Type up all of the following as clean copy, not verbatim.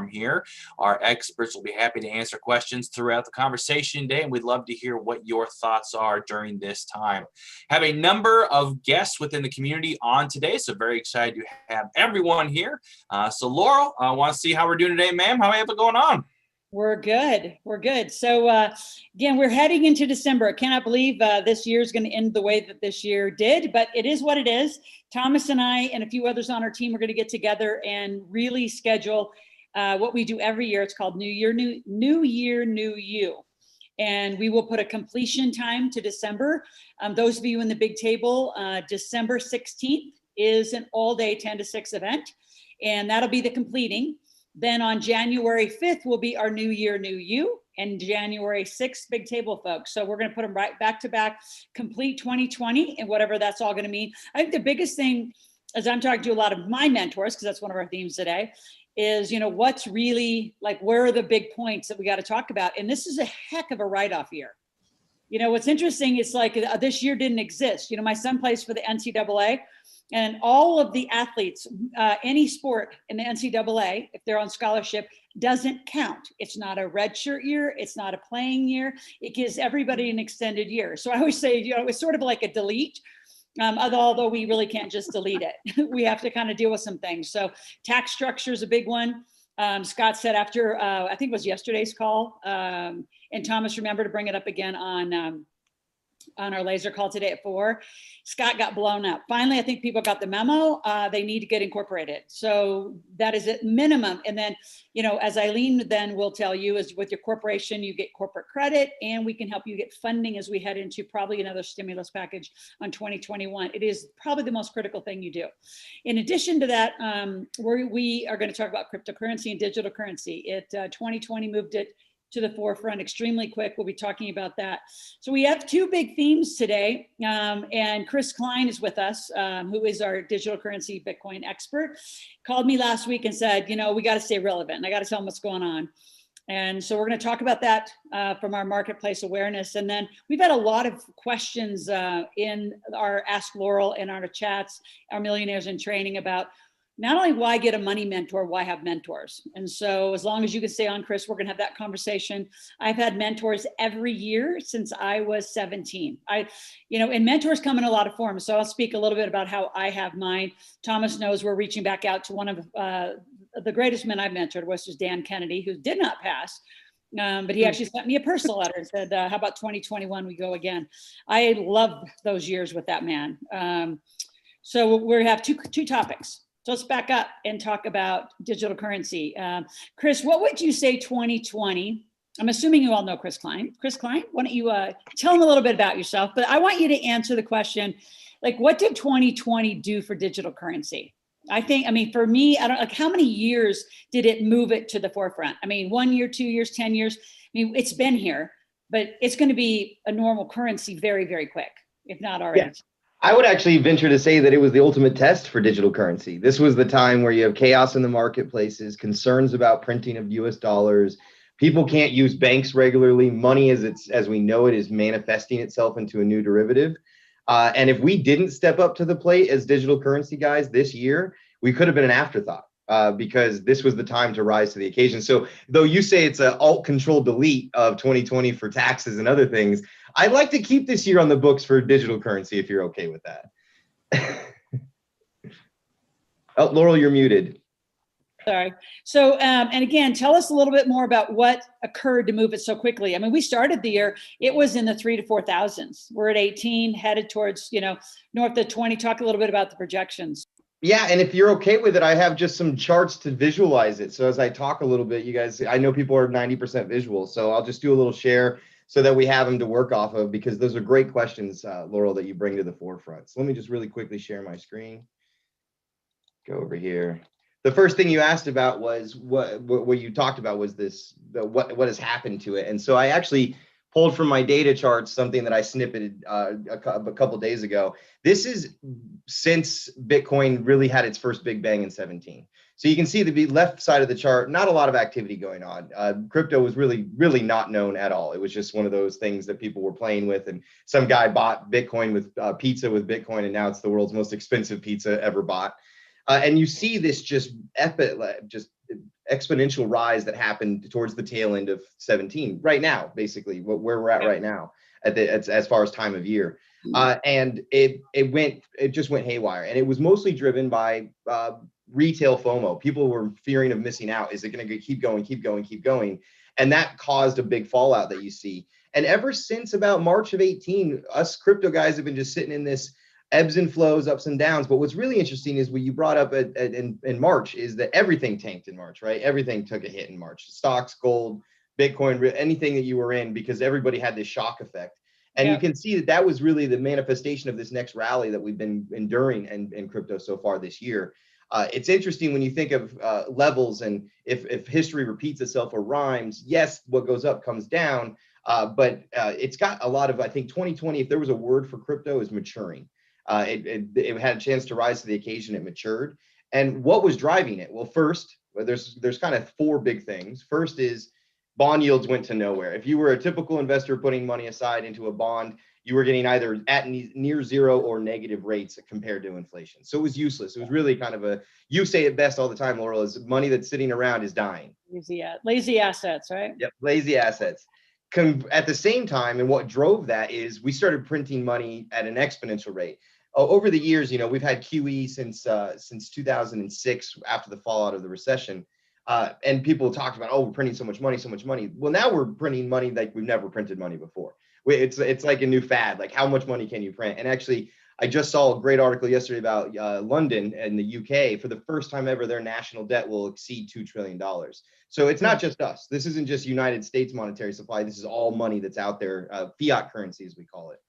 platform here. Our experts will be happy to answer questions throughout the conversation today, and we'd love to hear what your thoughts are during this time. Have a number of guests within the community on today, so very excited to have everyone here. So Laurel, I want to see how we're doing today, ma'am. How are you going on? We're good. We're good. So again, we're heading into December. I cannot believe this year is going to end the way that this year did, but it is what it is. Thomas and I and a few others on our team are going to get together and really schedule what we do every year. It's called New Year, New You. And we will put a completion time to December. Those of you in the big table, December 16th is an all-day 10 to 6 event, and that'll be the completing. Then on January 5th will be our New Year, New You, and January 6th, big table, folks. So we're going to put them right back to back, complete 2020 and whatever that's all going to mean. I think the biggest thing, as I'm talking to a lot of my mentors, because that's one of our themes today, is, what's really like, where are the big points that we got to talk about? And this is a heck of a write-off year. What's interesting is like this year didn't exist. My son plays for the NCAA. And all of the athletes, any sport in the NCAA, if they're on scholarship, doesn't count. It's not a redshirt year. It's not a playing year. It gives everybody an extended year. So I always say, it's sort of like a delete, although we really can't just delete it. We have to kind of deal with some things. So tax structure is a big one. Scott said after, I think it was yesterday's call, and Thomas remembered to bring it up again on our laser call today at 4, Scott got blown up. Finally, I think people got the memo. They need to get incorporated. So that is at minimum. And then, as Eileen then will tell you, is with your corporation, you get corporate credit, and we can help you get funding as we head into probably another stimulus package on 2021. It is probably the most critical thing you do. In addition to that, we are going to talk about cryptocurrency and digital currency. 2020 moved it to the forefront extremely quick. We'll be talking about that. So we have 2 big themes today, and Chris Klein is with us, who is our digital currency Bitcoin expert. Called me last week and said, we got to stay relevant, and I got to tell him what's going on. And so we're going to talk about that from our marketplace awareness. And then we've had a lot of questions in our Ask Laurel and our chats, our millionaires in training, about not only why get a money mentor, why have mentors? And so as long as you can stay on, Chris, we're going to have that conversation. I've had mentors every year since I was 17. And mentors come in a lot of forms. So I'll speak a little bit about how I have mine. Thomas knows we're reaching back out to one of the greatest men I've mentored, which is Dan Kennedy, who did not pass. But he actually sent me a personal letter and said, how about 2021, we go again. I loved those years with that man. So we have two topics. So let's back up and talk about digital currency. Chris, what would you say 2020? I'm assuming you all know Chris Klein. Chris Klein, why don't you tell them a little bit about yourself? But I want you to answer the question, like, what did 2020 do for digital currency? For me, how many years did it move it to the forefront? 1 year, 2 years, 10 years. It's been here, but it's going to be a normal currency very, very quick, if not already. Yeah. I would actually venture to say that it was the ultimate test for digital currency. This was the time where you have chaos in the marketplaces, concerns about printing of US dollars. People can't use banks regularly. Money as we know it is manifesting itself into a new derivative. And if we didn't step up to the plate as digital currency guys this year, we could have been an afterthought because this was the time to rise to the occasion. So though you say it's an alt control delete of 2020 for taxes and other things, I'd like to keep this year on the books for digital currency, if you're okay with that. Oh, Laurel, you're muted. Sorry. So, and again, tell us a little bit more about what occurred to move it so quickly. We started the year, it was in the 3,000 to 4,000. We're at 18, headed towards, north of 20. Talk a little bit about the projections. Yeah, and if you're okay with it, I have just some charts to visualize it. So as I talk a little bit, you guys, I know people are 90% visual, so I'll just do a little share so that we have them to work off of, because those are great questions, Laurel, that you bring to the forefront. So let me just really quickly share my screen. Go over here. The first thing you asked about was what you talked about was what has happened to it. And so I actually pulled from my data charts something that I snippeted a couple days ago. This is since Bitcoin really had its first big bang in 17. So you can see the left side of the chart, not a lot of activity going on. Crypto was really not known at all. It was just one of those things that people were playing with. And some guy bought Bitcoin with pizza with Bitcoin, and now it's the world's most expensive pizza ever bought. And you see this just exponential rise that happened towards the tail end of 17, right now, basically where we're at right now as far as time of year. And it just went haywire. And it was mostly driven by retail FOMO. People were fearing of missing out. Is it going to keep going, keep going, keep going? And that caused a big fallout that you see. And ever since about March of 18, us crypto guys have been just sitting in this ebbs and flows, ups and downs. But what's really interesting is what you brought up in March is that everything tanked in March, right? Everything took a hit in March. Stocks, gold, Bitcoin, anything that you were in, because everybody had this shock effect. And you can see that that was really the manifestation of this next rally that we've been enduring in crypto so far this year. It's interesting when you think of levels, and if history repeats itself or rhymes, yes, what goes up comes down. But it's got a lot of, I think 2020, if there was a word for crypto, is maturing. It had a chance to rise to the occasion. It matured. And what was driving it? Well, first, there's kind of four big things. First is bond yields went to nowhere. If you were a typical investor putting money aside into a bond, you were getting either at near zero or negative rates compared to inflation. So it was useless. It was really kind of you say it best all the time, Laurel, is money that's sitting around is dying. Lazy assets, right? Yep, lazy assets. At the same time, and what drove that is we started printing money at an exponential rate. Over the years, we've had QE since 2006, after the fallout of the recession. And people talked about, oh, we're printing so much money, so much money. Well, now we're printing money like we've never printed money before. It's like a new fad. Like, how much money can you print? And actually, I just saw a great article yesterday about London and the UK. For the first time ever, their national debt will exceed $2 trillion. So it's not just us. This isn't just United States monetary supply. This is all money that's out there, fiat currency, as we call it.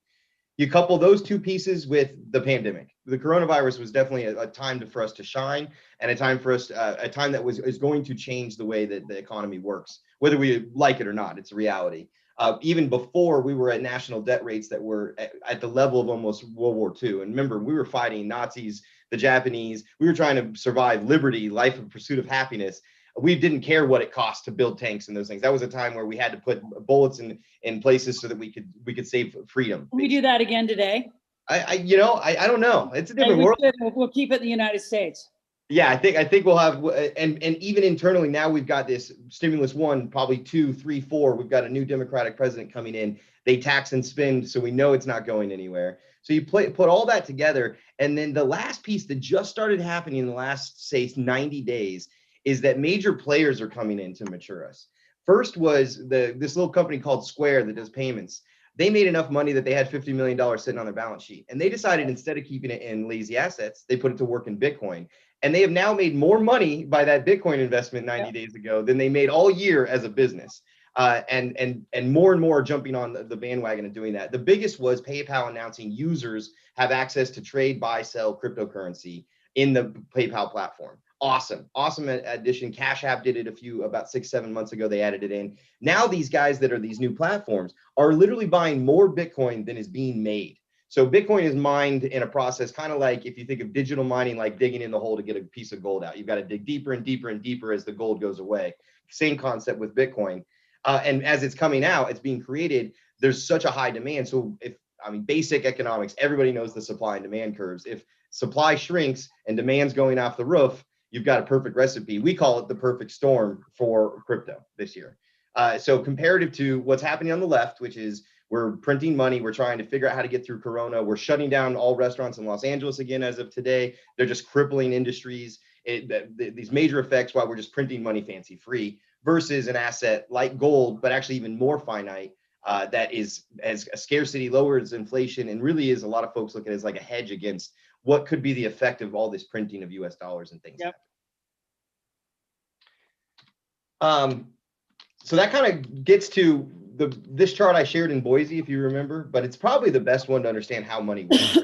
You couple those two pieces with the pandemic. The coronavirus was definitely a time for us to shine, and a time for us, a time that is going to change the way that the economy works, whether we like it or not. It's a reality. Even before, we were at national debt rates that were at the level of almost World War II. And remember, we were fighting Nazis, the Japanese. We were trying to survive liberty, life in pursuit of happiness. We didn't care what it cost to build tanks and those things. That was a time where we had to put bullets in places so that we could save freedom. Can we do that again today? I don't know. It's a different world. We'll keep it in the United States. Yeah, I think we'll have, and even internally now we've got this stimulus 1, probably 2, 3, 4. We've got a new Democratic president coming in. They tax and spend, so we know it's not going anywhere. So you put all that together, and then the last piece that just started happening in the last, say, 90 days is that major players are coming in to mature us. First was this little company called Square that does payments. They made enough money that they had $50 million sitting on their balance sheet. And they decided, instead of keeping it in lazy assets, they put it to work in Bitcoin. And they have now made more money by that Bitcoin investment 90 days ago than they made all year as a business. And more are jumping on the bandwagon and doing that. The biggest was PayPal announcing users have access to trade, buy, sell cryptocurrency in the PayPal platform. Awesome addition. Cash App did it about 6-7 months ago. They added it in. Now these guys that are these new platforms are literally buying more Bitcoin than is being made. So Bitcoin is mined in a process, kind of like if you think of digital mining, like digging in the hole to get a piece of gold out. You've got to dig deeper and deeper and deeper as the gold goes away. Same concept with Bitcoin. And as it's coming out, it's being created. There's such a high demand. So basic economics, everybody knows the supply and demand curves. If supply shrinks and demand's going off the roof, you've got a perfect recipe. We call it the perfect storm for crypto this year. So comparative to what's happening on the left, which is we're printing money, we're trying to figure out how to get through Corona. We're shutting down all restaurants in Los Angeles again as of today. They're just crippling industries. These major effects while we're just printing money fancy free, versus an asset like gold, but actually even more finite, that is as a scarcity, lowers inflation, and really is, a lot of folks look at it as like a hedge against what could be the effect of all this printing of US dollars and things. Yep. So that kind of gets to this chart I shared in Boise, if you remember, but it's probably the best one to understand how money works.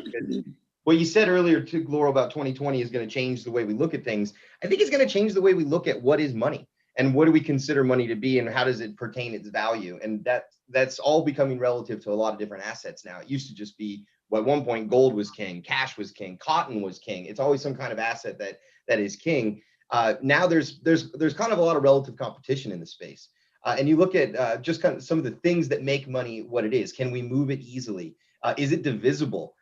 What you said earlier to Laurel about 2020 is going to change the way we look at things. I think it's going to change the way we look at what is money and what do we consider money to be and how does it pertain its value. And that's all becoming relative to a lot of different assets now. It used to just be, well, at one point, gold was king, cash was king, cotton was king. It's always some kind of asset that is king. Now there's kind of a lot of relative competition in the space. And you look at just kind of some of the things that make money what it is. Can we move it easily? Is it divisible?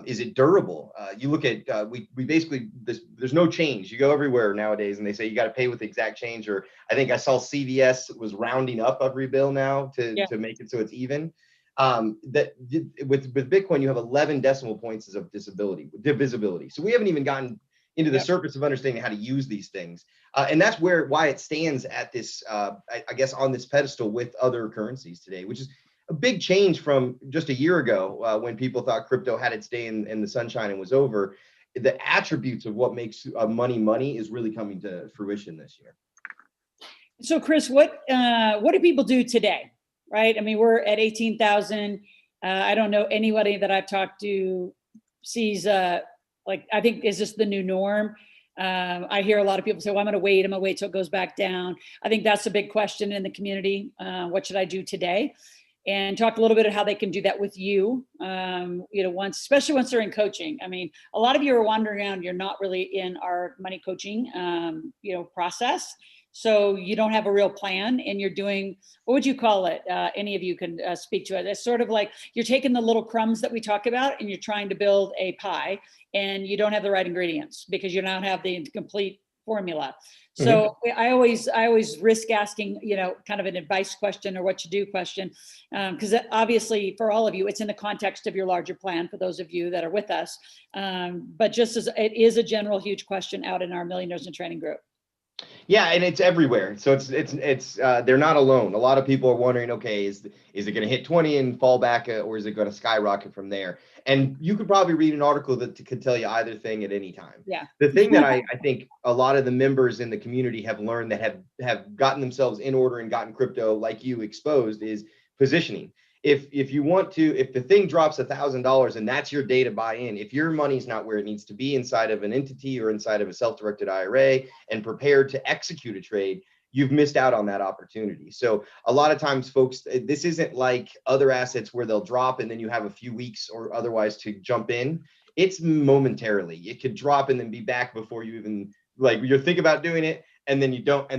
Is it durable? You look at, we basically, there's no change. You go everywhere nowadays and they say you got to pay with the exact change, or I think I saw CVS was rounding up every bill now to make it so it's even. With Bitcoin, you have 11 decimal points of divisibility. So we haven't even gotten into the surface of understanding how to use these things. And that's why it stands at this, I guess, on this pedestal with other currencies today, which is a big change from just a year ago when people thought crypto had its day in the sunshine and was over. The attributes of what makes money is really coming to fruition this year. So Chris, what do people do today? Right? I mean, we're at 18,000. I don't know anybody that I've talked to sees like, I think, is this the new norm? I hear a lot of people say, well, I'm going to wait till it goes back down. I think that's a big question in the community. What should I do today? And talk a little bit of how they can do that with you, especially once they're in coaching. I mean, a lot of you are wandering around, you're not really in our money coaching, process. So you don't have a real plan and you're doing, what would you call it? Any of you can speak to it. It's sort of like you're taking the little crumbs that we talk about and you're trying to build a pie and you don't have the right ingredients because you don't have the complete formula. So I always risk asking, kind of an advice question or what to do question. Because obviously for all of you, it's in the context of your larger plan for those of you that are with us. But just as it is a general huge question out in our Millionaires in Training group. Yeah, and it's everywhere. So it's they're not alone. A lot of people are wondering, okay, is it going to hit 20 and fall back, or is it going to skyrocket from there? And you could probably read an article that could tell you either thing at any time. Yeah. The thing that I think a lot of the members in the community have learned that have gotten themselves in order and gotten crypto like you exposed is positioning. If the thing drops $1,000 and that's your day to buy in, if your money's not where it needs to be inside of an entity or inside of a self-directed IRA and prepared to execute a trade, you've missed out on that opportunity. So a lot of times, folks, this isn't like other assets where they'll drop and then you have a few weeks or otherwise to jump in. It's momentarily. It could drop and then be back before you even you're thinking about doing it, and then you don't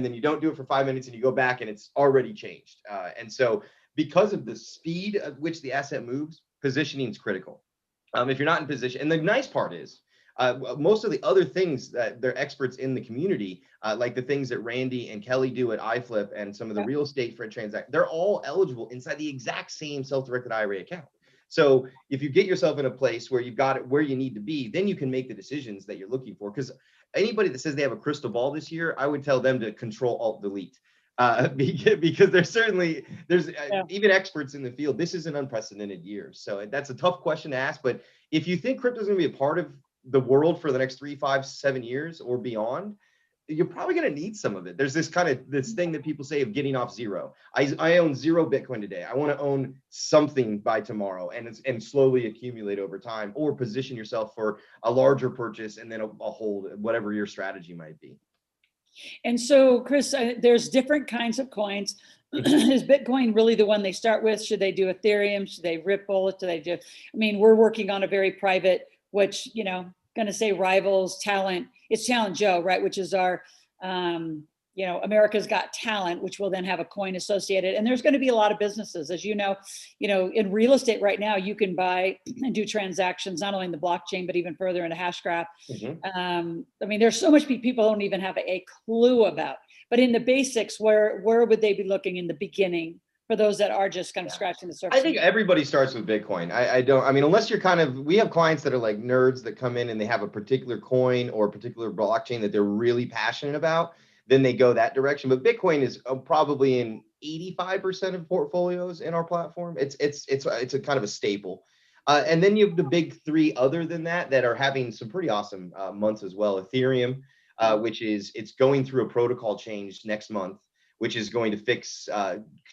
do it for 5 minutes and you go back and it's already changed. And so because of the speed at which the asset moves, positioning is critical. If you're not in position, and the nice part is, most of the other things that they're experts in the community, like the things that Randy and Kelly do at iFlip and some of the real estate for a transaction, they're all eligible inside the exact same self-directed IRA account. So if you get yourself in a place where you've got it where you need to be, then you can make the decisions that you're looking for. Because anybody that says they have a crystal ball this year, I would tell them to Control Alt Delete. Because there's even experts in the field. This is an unprecedented year. So that's a tough question to ask. But if you think crypto is going to be a part of the world for the next 3, 5, 7 years or beyond, you're probably going to need some of it. There's this thing that people say of getting off zero. I own 0 Bitcoin today. I want to own something by tomorrow and slowly accumulate over time, or position yourself for a larger purchase and then a hold, whatever your strategy might be. And so, Chris, there's different kinds of coins. Is Bitcoin really the one they start with? Should they do Ethereum? Should they Ripple? We're working on a very private, which, going to say rivals Talent. It's Talent Joe, right? Which is our, America's Got Talent, which will then have a coin associated. And there's going to be a lot of businesses, as you know, in real estate right now, you can buy and do transactions, not only in the blockchain, but even further into Hashgraph. There's so much people don't even have a clue about, but in the basics, where would they be looking in the beginning for those that are just kind of scratching the surface? I think everybody starts with Bitcoin. Unless you're we have clients that are like nerds that come in and they have a particular coin or a particular blockchain that they're really passionate about, then they go that direction. But Bitcoin is probably in 85% of portfolios in our platform. It's a kind of a staple. And then you have the big 3 other than that are having some pretty awesome months as well. Ethereum, it's going through a protocol change next month, which is going to fix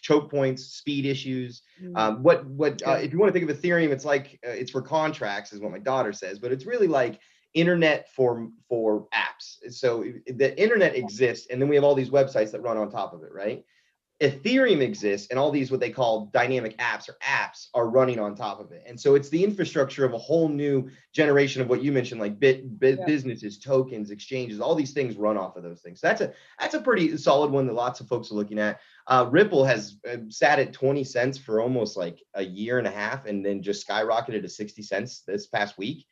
choke points, speed issues. If you want to think of Ethereum, it's like it's for contracts, is what my daughter says, but it's really like internet for apps. So the internet exists, and then we have all these websites that run on top of it, right? Ethereum exists, and all these what they call dynamic apps or apps are running on top of it. And so it's the infrastructure of a whole new generation of what you mentioned, like businesses, tokens, exchanges, all these things run off of those things. So that's a pretty solid one that lots of folks are looking at. Ripple has sat at 20 cents for almost like a year and a half, and then just skyrocketed to 60 cents this past week.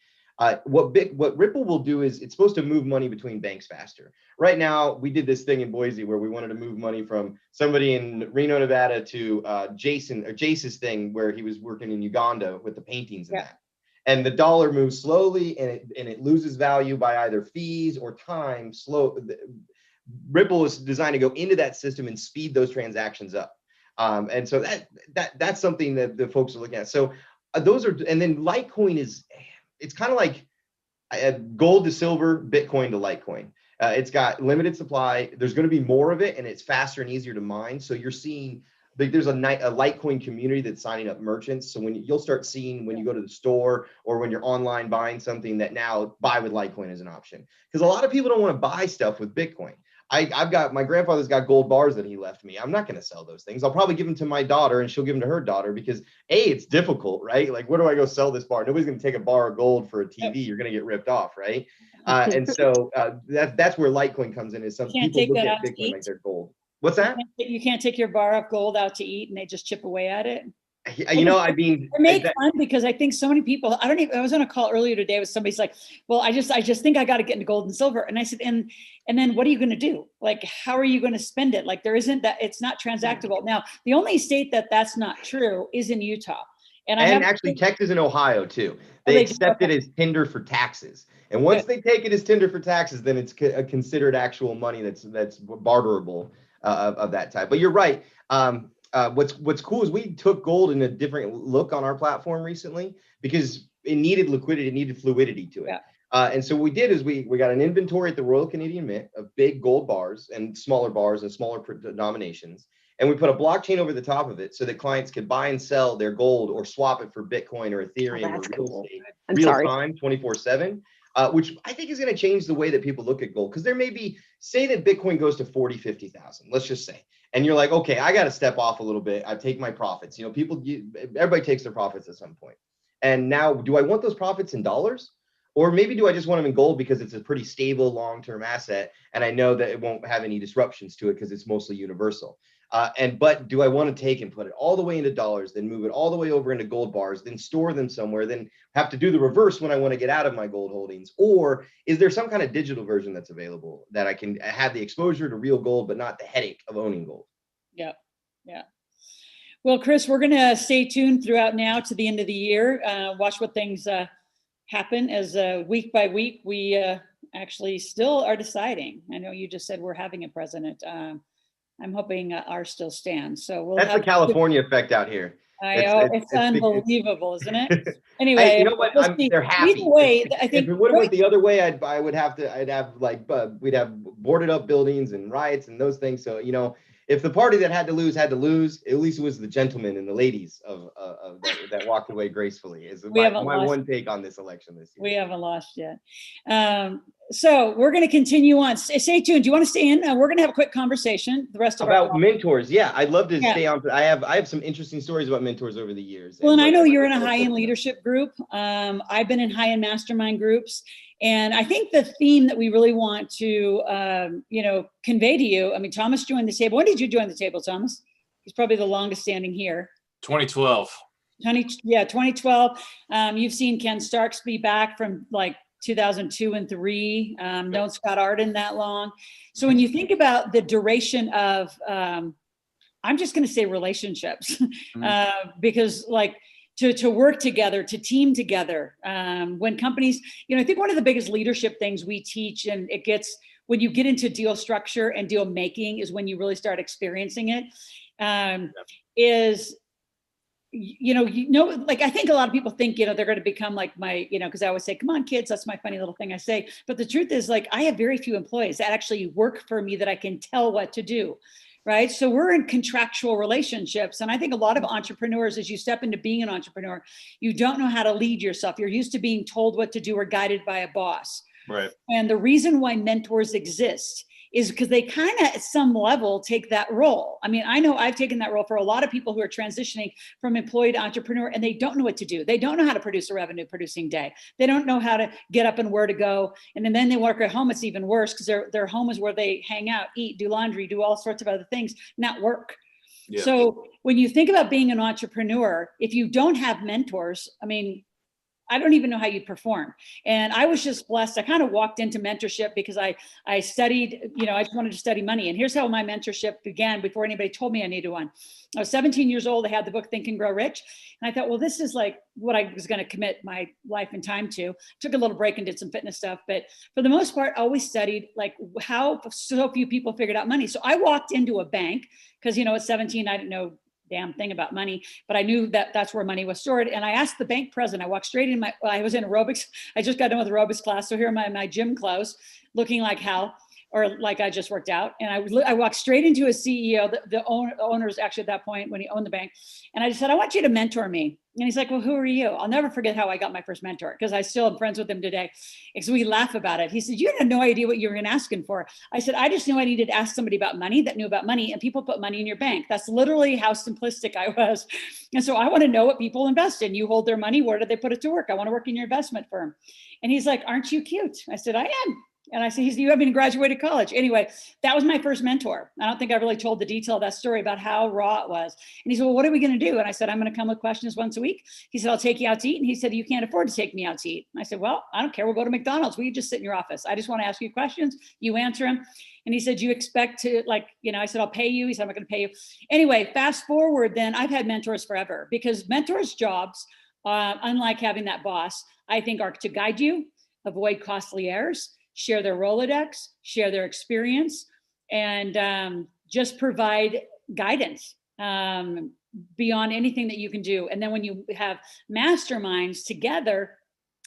What Ripple will do is it's supposed to move money between banks faster. Right now, we did this thing in Boise where we wanted to move money from somebody in Reno, Nevada to Jace's thing where he was working in Uganda with the paintings and that. And the dollar moves slowly, and it loses value by either fees or time. Ripple is designed to go into that system and speed those transactions up. And so that's something that the folks are looking at. So those are, and then Litecoin is, it's kind of like gold to silver, Bitcoin to Litecoin. It's got limited supply. There's going to be more of it, and it's faster and easier to mine. So you're seeing there's a Litecoin community that's signing up merchants. So you'll start seeing when you go to the store or when you're online buying something that now buy with Litecoin is an option. Because a lot of people don't want to buy stuff with Bitcoin. I've got, my grandfather's got gold bars that he left me. I'm not going to sell those things. I'll probably give them to my daughter, and she'll give them to her daughter, because it's difficult, right? Like, where do I go sell this bar? Nobody's going to take a bar of gold for a TV. You're going to get ripped off, right? And so that's where Litecoin comes in. Is some people look at Bitcoin like they're gold. What's that? You can't take your bar of gold out to eat and they just chip away at it. You know, I mean, it made fun, because I think so many people, I was on a call earlier today with somebody's like, well, I just think I got to get into gold and silver. And I said, and then what are you going to do? Like, how are you going to spend it? Like, there isn't that, it's not transactable. Now, the only state that's not true is in Utah. And actually Texas and Ohio too. They accept it as tender for taxes. And once they take it as tender for taxes, then it's considered actual money that's barterable of that type. But you're right. What's cool is we took gold in a different look on our platform recently, because it needed liquidity, it needed fluidity to it. And so what we did is we got an inventory at the Royal Canadian Mint of big gold bars and smaller denominations. And we put a blockchain over the top of it so that clients could buy and sell their gold or swap it for Bitcoin or Ethereum or real estate, real time, 24/7. Which I think is going to change the way that people look at gold. Because there may be, say that Bitcoin goes to 40, 50,000, let's just say. And you're like, okay, I got to step off a little bit. I take my profits. You know, everybody takes their profits at some point. And now, do I want those profits in dollars? Or maybe do I just want them in gold because it's a pretty stable long-term asset, and I know that it won't have any disruptions to it because it's mostly universal. But do I want to take and put it all the way into dollars, then move it all the way over into gold bars, then store them somewhere, then have to do the reverse when I want to get out of my gold holdings? Or is there some kind of digital version that's available that I can have the exposure to real gold, but not the headache of owning gold? Yeah. Well, Chris, we're going to stay tuned throughout now to the end of the year. Watch what things happen as week by week we actually still are deciding. I know you just said we're having a president. I'm hoping ours still stands. So that's the California effect out here. It's unbelievable, isn't it? Anyway, you know what? They're happy. Either way, I think if it would have went the other way, we'd have boarded up buildings and riots and those things. So, you know, if the party that had to lose, at least it was the gentlemen and the ladies that walked away gracefully. Is my one take on this election this year. We haven't lost yet. So we're going to continue on. Stay tuned. Do you want to stay in? We're going to have a quick conversation. The rest of about mentors. Yeah, I'd love to stay on. I have some interesting stories about mentors over the years. Well, and I know you're in a high-end leadership group. I've been in high-end mastermind groups. And I think the theme that we really want to, convey to you, I mean, Thomas joined the table. When did you join the table, Thomas? He's probably the longest standing here. 2012. 2012. You've seen Ken Starks be back from like 2002 and 3. Known Scott Arden that long. So when you think about the duration of, I'm just going to say relationships, because like, to work together, to team together. When companies, I think one of the biggest leadership things we teach, and when you get into deal structure and deal making is when you really start experiencing it, like I think a lot of people think, they're going to become like my, because I always say, come on, kids, that's my funny little thing I say. But the truth is, like, I have very few employees that actually work for me that I can tell what to do. Right. So we're in contractual relationships. And I think a lot of entrepreneurs, as you step into being an entrepreneur, you don't know how to lead yourself. You're used to being told what to do or guided by a boss. Right. And the reason why mentors exist is because they kind of at some level take that role. I mean, I know I've taken that role for a lot of people who are transitioning from employee to entrepreneur, and they don't know what to do. They don't know how to produce a revenue producing day. They don't know how to get up and where to go. And then they work at home. It's even worse because their home is where they hang out, eat, do laundry, do all sorts of other things, not work. Yeah. So when you think about being an entrepreneur, if you don't have mentors, I mean, I don't even know how you perform. And I was just blessed. I kind of walked into mentorship because I studied, I just wanted to study money. And here's how my mentorship began before anybody told me I needed one. I was 17 years old. I had the book Think and Grow Rich. And I thought, well, this is like what I was going to commit my life and time to. Took a little break and did some fitness stuff. But for the most part, I always studied like how so few people figured out money. So I walked into a bank because, at 17, I didn't know damn thing about money, but I knew that that's where money was stored. And I asked the bank president, I walked straight in I was in aerobics. I just got done with aerobics class. So here are my gym clothes looking like hell, or like I just worked out. And I walked straight into a CEO, the owners actually at that point when he owned the bank. And I just said, I want you to mentor me. And he's like, well, who are you? I'll never forget how I got my first mentor because I still am friends with him today. Because we laugh about it. He said, you had no idea what you were going to ask him for. I said, I just knew I needed to ask somebody about money that knew about money, and people put money in your bank. That's literally how simplistic I was. And so I want to know what people invest in. You hold their money. Where do they put it to work? I want to work in your investment firm. And he's like, aren't you cute? I said, I am. And I said, you haven't even graduated college. Anyway, that was my first mentor. I don't think I really told the detail of that story about how raw it was. And he said, well, what are we going to do? And I said, I'm going to come with questions once a week. He said, I'll take you out to eat. And he said, you can't afford to take me out to eat. And I said, well, I don't care. We'll go to McDonald's. We just sit in your office. I just want to ask you questions. You answer them. And he said, you expect to I said, I'll pay you. He said, I'm not going to pay you. Anyway, fast forward, then I've had mentors forever because mentors' jobs, unlike having that boss, I think are to guide you, avoid costly errors, share their Rolodex, share their experience, and just provide guidance beyond anything that you can do. And then when you have masterminds together,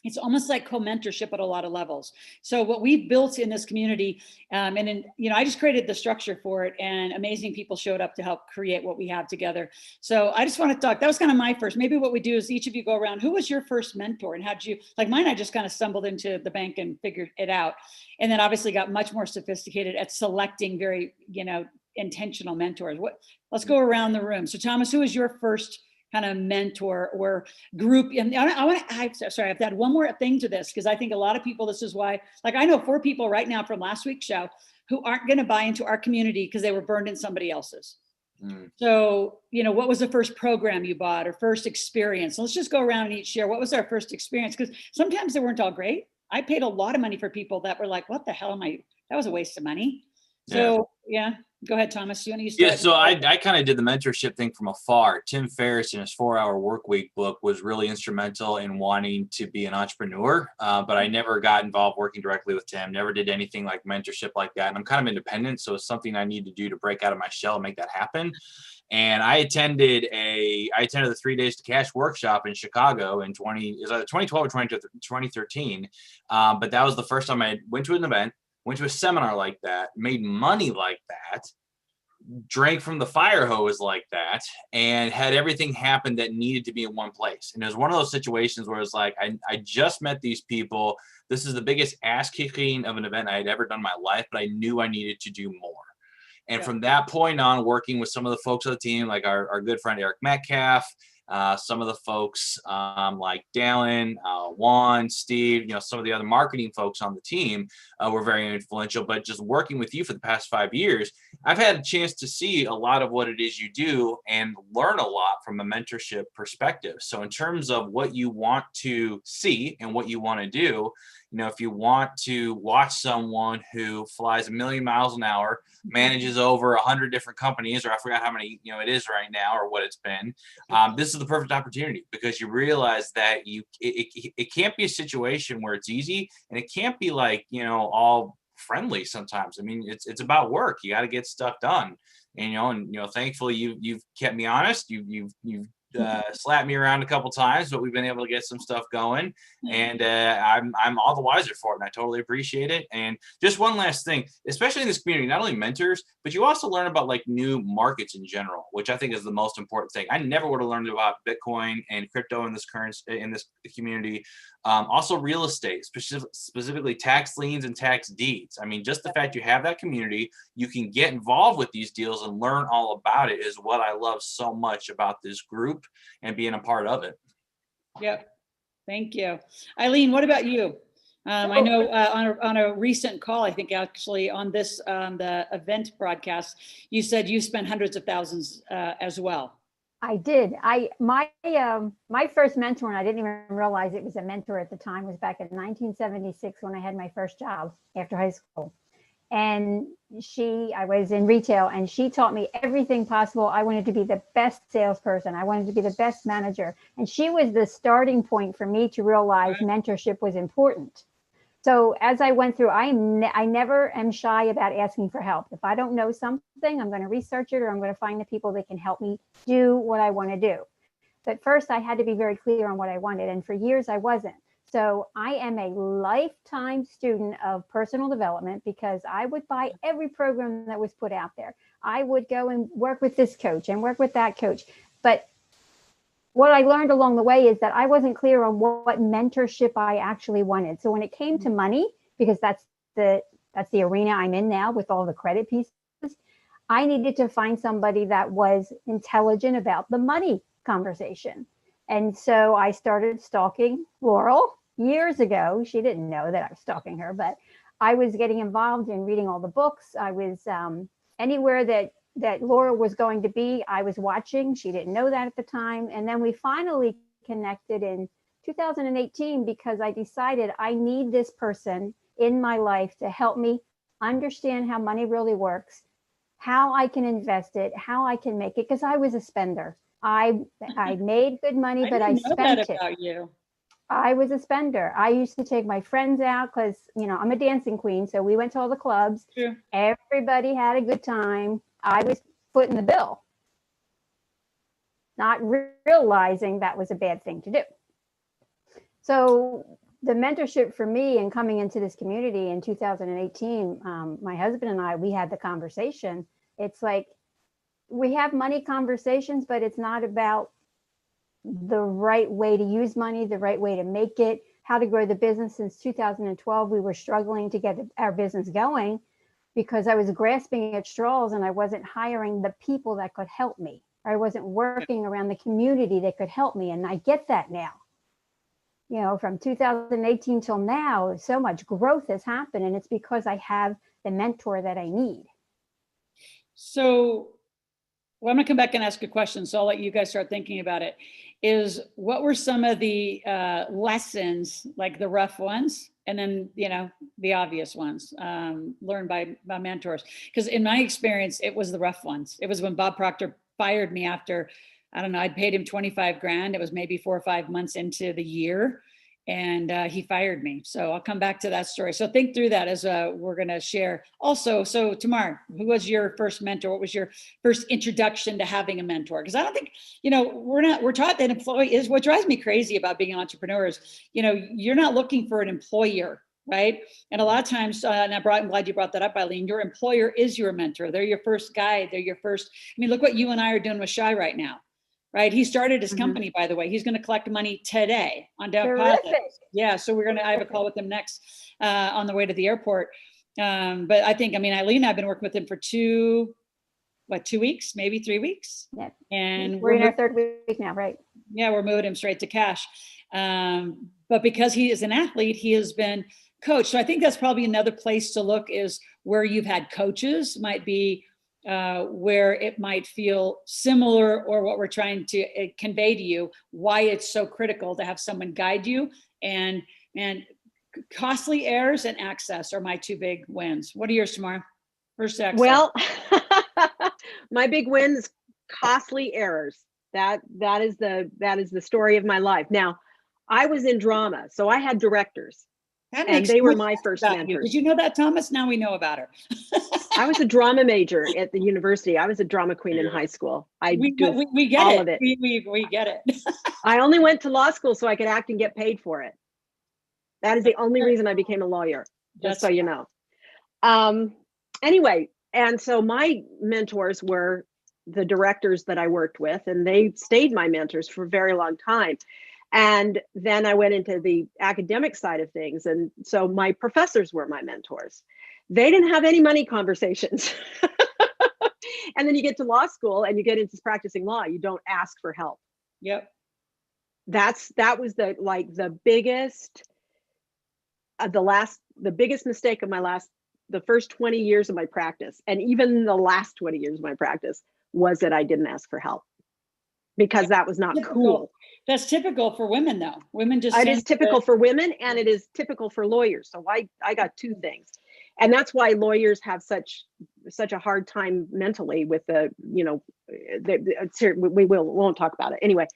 it's almost like co-mentorship at a lot of levels. So what we've built in this community, I just created the structure for it, and amazing people showed up to help create what we have together. So I just want to talk, that was kind of my first. Maybe what we do is each of you go around, who was your first mentor, and how did you, like mine, I just kind of stumbled into the bank and figured it out. And then obviously got much more sophisticated at selecting very, intentional mentors. Let's go around the room. So Thomas, who was your first kind of mentor or group? And I have to add one more thing to this, because I think a lot of people, this is why, like I know 4 people right now from last week's show who aren't going to buy into our community because they were burned in somebody else's. So, what was the first program you bought or first experience? So let's just go around and each share, what was our first experience? Because sometimes they weren't all great. I paid a lot of money for people that were like, what the hell that was a waste of money. So yeah. Go ahead, Thomas. You want to use Yeah, so I kind of did the mentorship thing from afar. Tim Ferriss in his 4-Hour Workweek book was really instrumental in wanting to be an entrepreneur, but I never got involved working directly with Tim, never did anything like mentorship like that. And I'm kind of independent, so it's something I need to do to break out of my shell and make that happen. And I attended the 3 Days to Cash workshop in Chicago in 2012 or 2013. But that was the first time I went to an event, went to a seminar like that, made money like that, drank from the fire hose like that, and had everything happen that needed to be in one place. And it was one of those situations where it's like, I just met these people. This is the biggest ass kicking of an event I had ever done in my life, but I knew I needed to do more. And from that point on, working with some of the folks on the team, like our good friend Eric Metcalf, some of the folks like Dallin, Juan, Steve, some of the other marketing folks on the team were very influential. But just working with you for the past 5 years, I've had a chance to see a lot of what it is you do and learn a lot from a mentorship perspective. So in terms of what you want to see and what you want to do, if you want to watch someone who flies 1,000,000 miles an hour, manages over 100 different companies, or I forgot how many it is right now or what it's been, this is the perfect opportunity, because you realize that it can't be a situation where it's easy, and it can't be like all friendly sometimes. I mean, it's about work. You got to get stuff done, and thankfully you've kept me honest. You've slapped me around a couple times, but we've been able to get some stuff going, and I'm all the wiser for it, and I totally appreciate it. And just one last thing, especially in this community, not only mentors, but you also learn about like new markets in general, which I think is the most important thing. I never would have learned about Bitcoin and crypto in this community. Also real estate, specifically tax liens and tax deeds. I mean, just the fact you have that community, you can get involved with these deals and learn all about it is what I love so much about this group and being a part of it. Yep. Thank you. Eileen, what about you? I know on a recent call, I think actually on this, the event broadcast, you said you spent hundreds of thousands as well. I did. My first mentor, and I didn't even realize it was a mentor at the time, was back in 1976 when I had my first job after high school. And I was in retail, and she taught me everything possible. I wanted to be the best salesperson. I wanted to be the best manager. And she was the starting point for me to realize mentorship was important. So as I went through, I never am shy about asking for help. If I don't know something, I'm going to research it, or I'm going to find the people that can help me do what I want to do. But first, I had to be very clear on what I wanted. And for years, I wasn't. So I am a lifetime student of personal development, because I would buy every program that was put out there. I would go and work with this coach and work with that coach. But what I learned along the way is that I wasn't clear on what mentorship I actually wanted. So when it came to money, because that's the arena I'm in now with all the credit pieces, I needed to find somebody that was intelligent about the money conversation. And so I started stalking Laurel years ago. She didn't know that I was stalking her, but I was getting involved in reading all the books. I was anywhere that Laura was going to be, I was watching. She didn't know that at the time. And then we finally connected in 2018 because I decided I need this person in my life to help me understand how money really works, how I can invest it, how I can make it, because I was a spender. I made good money, but I spent it. About you. I was a spender. I used to take my friends out because, I'm a dancing queen. So we went to all the clubs. Sure. Everybody had a good time. I was footing the bill, not realizing that was a bad thing to do. So the mentorship for me and coming into this community in 2018, my husband and I, we had the conversation. It's like, we have money conversations, but it's not about the right way to use money, the right way to make it, how to grow the business. Since 2012, we were struggling to get our business going because I was grasping at straws and I wasn't hiring the people that could help me. I wasn't working around the community that could help me. And I get that now. From 2018 till now, so much growth has happened, and it's because I have the mentor that I need. So, well, I'm going to come back and ask a question, so I'll let you guys start thinking about it. What were some of the lessons, like the rough ones, and then, the obvious ones learned by mentors? Because in my experience, it was the rough ones. It was when Bob Proctor fired me after, I don't know, I'd paid him 25 grand. It was maybe 4 or 5 months into the year, and he fired me. So I'll come back to that story. So think through that as we're going to share. Also, so Tamar, who was your first mentor? What was your first introduction to having a mentor? Because I don't think, we're taught that employee is what drives me crazy about being entrepreneurs. You're not looking for an employer, right? And a lot of times, and I'm glad you brought that up, Eileen, your employer is your mentor. They're your first guide. They're your first, look what you and I are doing with Shy right now. Right. He started his company, by the way. He's going to collect money today on deposit. Yeah. So I have a call with him next on the way to the airport. But I think, Eileen and I have been working with him for 2 weeks, maybe 3 weeks. Yeah. And we're in our 3rd week now, right? Yeah. We're moving him straight to cash. But because he is an athlete, he has been coached. So I think that's probably another place to look, is where you've had coaches might be where it might feel similar, or what we're trying to convey to you, why it's so critical to have someone guide you. And costly errors and access are my 2 big wins. What are yours, Tamara? First, access. Well, my big wins, costly errors. That is the story of my life. Now, I was in drama, so I had directors, and they were my first mentors. Did you know that, Thomas? Now we know about her. I was a drama major at the university. I was a drama queen in high school. We get all it. of it. We get it. I only went to law school so I could act and get paid for it. That is the only reason I became a lawyer, just so you know. Anyway, and so my mentors were the directors that I worked with, and they stayed my mentors for a very long time. And then I went into the academic side of things. And so my professors were my mentors. They didn't have any money conversations. And then you get to law school and you get into practicing law, you don't ask for help. Yep. That was the biggest, the biggest mistake of the first 20 years of my practice. And even the last 20 years of my practice was that I didn't ask for help, because that was not cool. That's typical for women, though. Women just. It is typical for women, and it is typical for lawyers. So I got two things, and that's why lawyers have such a hard time mentally with we won't talk about it anyway.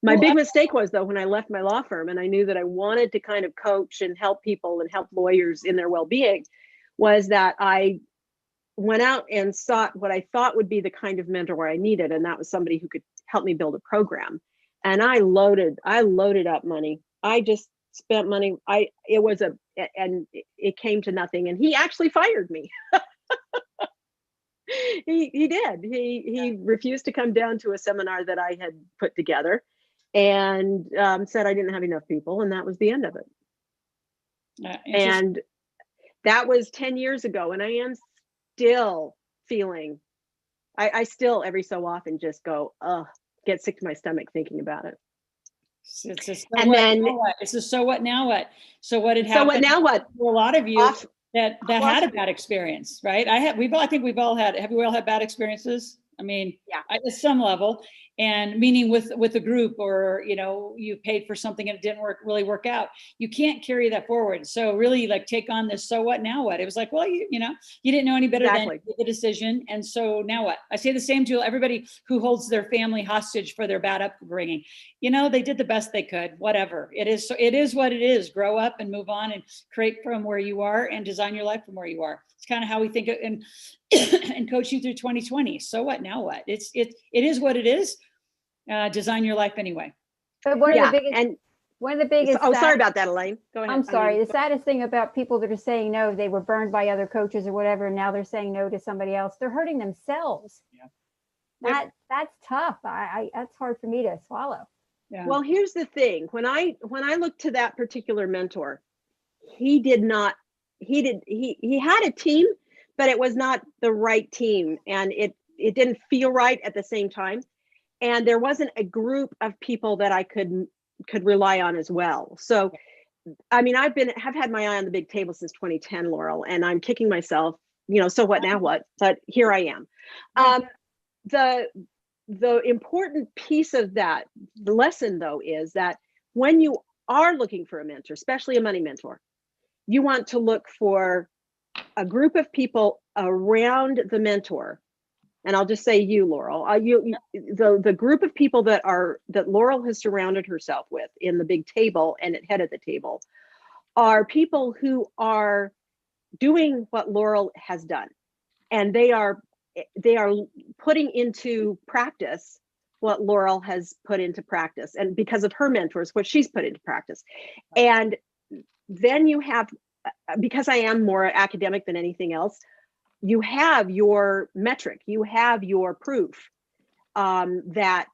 My big mistake was, though, when I left my law firm and I knew that I wanted to kind of coach and help people and help lawyers in their well-being, was that I went out and sought what I thought would be the kind of mentor I needed, and that was somebody who could help me build a program. And I loaded up money. I just spent money. It came to nothing. And he actually fired me. He did. He refused to come down to a seminar that I had put together, and said I didn't have enough people, and that was the end of it. And that was 10 years ago, and I am still feeling, I still every so often just go, get sick to my stomach thinking about it. It's a so what now what? So what had happened? So what now what? For a lot of you that had a bad experience, right? I think we've all had. Have we all had bad experiences? I mean, yeah, at some level, and meaning with a group, or you paid for something and it didn't really work out. You can't carry that forward. So really, take on this. So what now what? It was like, well, you didn't know any better than the decision, and so now what? I say the same to everybody who holds their family hostage for their bad upbringing. They did the best they could. Whatever it is, so it is what it is. Grow up and move on, and create from where you are, and design your life from where you are. It's kind of how we think of, and coach you through 2020. So what now what? It is what it is. Design your life anyway. But one of the biggest. Oh, sorry about that, Elaine. Go ahead. I'm sorry. The saddest thing about people that are saying no, they were burned by other coaches or whatever, and now they're saying no to somebody else. They're hurting themselves. Yeah. That's tough. That's hard for me to swallow. Yeah. Well, here's the thing. When I looked to that particular mentor, he had a team, but it was not the right team, and it didn't feel right at the same time. And there wasn't a group of people that I could rely on as well. So, I mean, have had my eye on the big table since 2010, Laurel, and I'm kicking myself, so what now what? But here I am. The important piece of that, the lesson though, is that when you are looking for a mentor, especially a money mentor, you want to look for a group of people around the mentor. And I'll just say you, Laurel, the group of people that Laurel has surrounded herself with in the big table and at head of the table are people who are doing what Laurel has done. And they are putting into practice what Laurel has put into practice. And because of her mentors, what she's put into practice. And then you have, because I am more academic than anything else, you have your metric, you have your proof that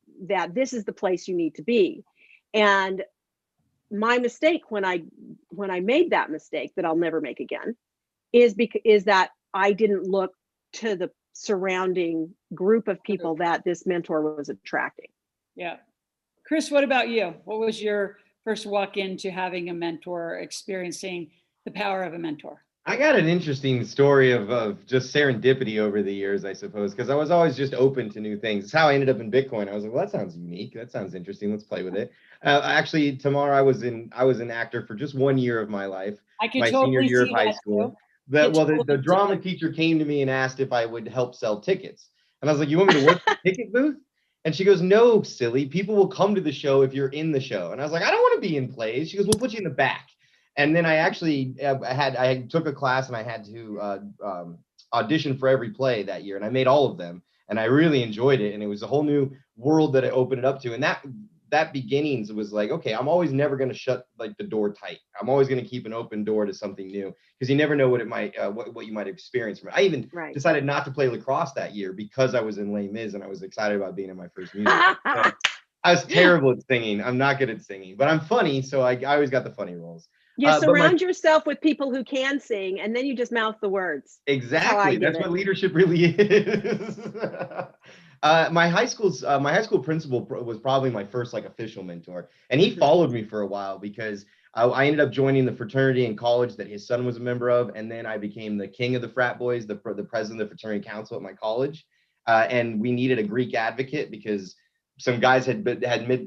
this is the place you need to be. And my mistake when I made that mistake that I'll never make again is that I didn't look to the surrounding group of people that this mentor was attracting. Yeah. Chris, what about you? What was your first walk into having a mentor, experiencing the power of a mentor? I got an interesting story of just serendipity over the years, I suppose, because I was always just open to new things. It's how I ended up in Bitcoin. I was like, well, that sounds unique. That sounds interesting. Let's play with it. Actually, Tamar, I was an actor for just 1 year of my life, my senior year of high school. The drama teacher came to me and asked if I would help sell tickets. And I was like, you want me to work the ticket booth? And she goes, no, silly. People will come to the show if you're in the show. And I was like, I don't want to be in plays. She goes, we'll put you in the back. And then I actually I took a class and I had to auditioned for every play that year, and I made all of them, and I really enjoyed it. And it was a whole new world that I opened it up to. And that beginnings was like, okay, I'm always never going to shut like the door tight. I'm always going to keep an open door to something new, because you never know what it might, what you might experience from it. I even decided not to play lacrosse that year because I was in Les Mis and I was excited about being in my first musical. So I was terrible at singing. I'm not good at singing, but I'm funny. So I always got the funny roles. You surround yourself with people who can sing, and then you just mouth the words. Exactly. That's what leadership really is. My high school principal was probably my first like official mentor, and he followed me for a while because I ended up joining the fraternity in college that his son was a member of, and then I became the king of the frat boys, the president of the fraternity council at my college, and we needed a Greek advocate because some guys had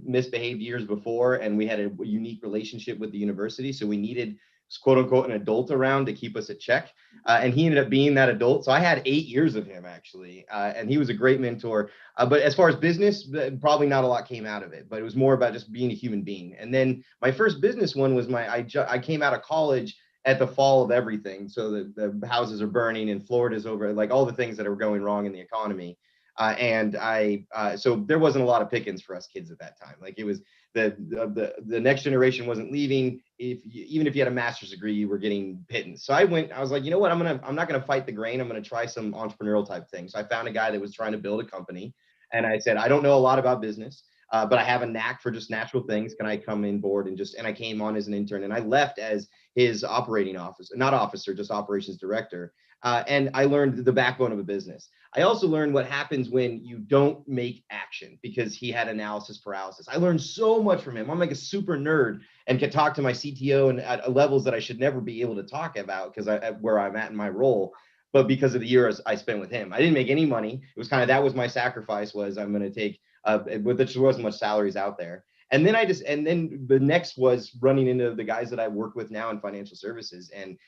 misbehaved years before, and we had a unique relationship with the university, so we needed, quote unquote, an adult around to keep us at check. And he ended up being that adult. So I had 8 years of him actually. And he was a great mentor. But as far as business, probably not a lot came out of it, but it was more about just being a human being. And then my first business one was I came out of college at the fall of everything. So the houses are burning and Florida's over, like all the things that are going wrong in the economy. So there wasn't a lot of pickings for us kids at that time. Like it was the next generation wasn't leaving. Even if you had a master's degree, you were getting pittance. So I was like, you know what? I'm not going to fight the grain. I'm going to try some entrepreneurial type things. So I found a guy that was trying to build a company, and I said, I don't know a lot about business, but I have a knack for just natural things. Can I come in board and I came on as an intern, and I left as his operating officer, not officer, just operations director. And I learned the backbone of a business. I also learned what happens when you don't make action, because he had analysis paralysis. I learned so much from him. I'm like a super nerd and can talk to my CTO and at levels that I should never be able to talk about because where I'm at in my role. But because of the years I spent with him, I didn't make any money. It was that was my sacrifice, was I'm going to take, there wasn't much salaries out there. And then the next was running into the guys that I work with now in financial services. And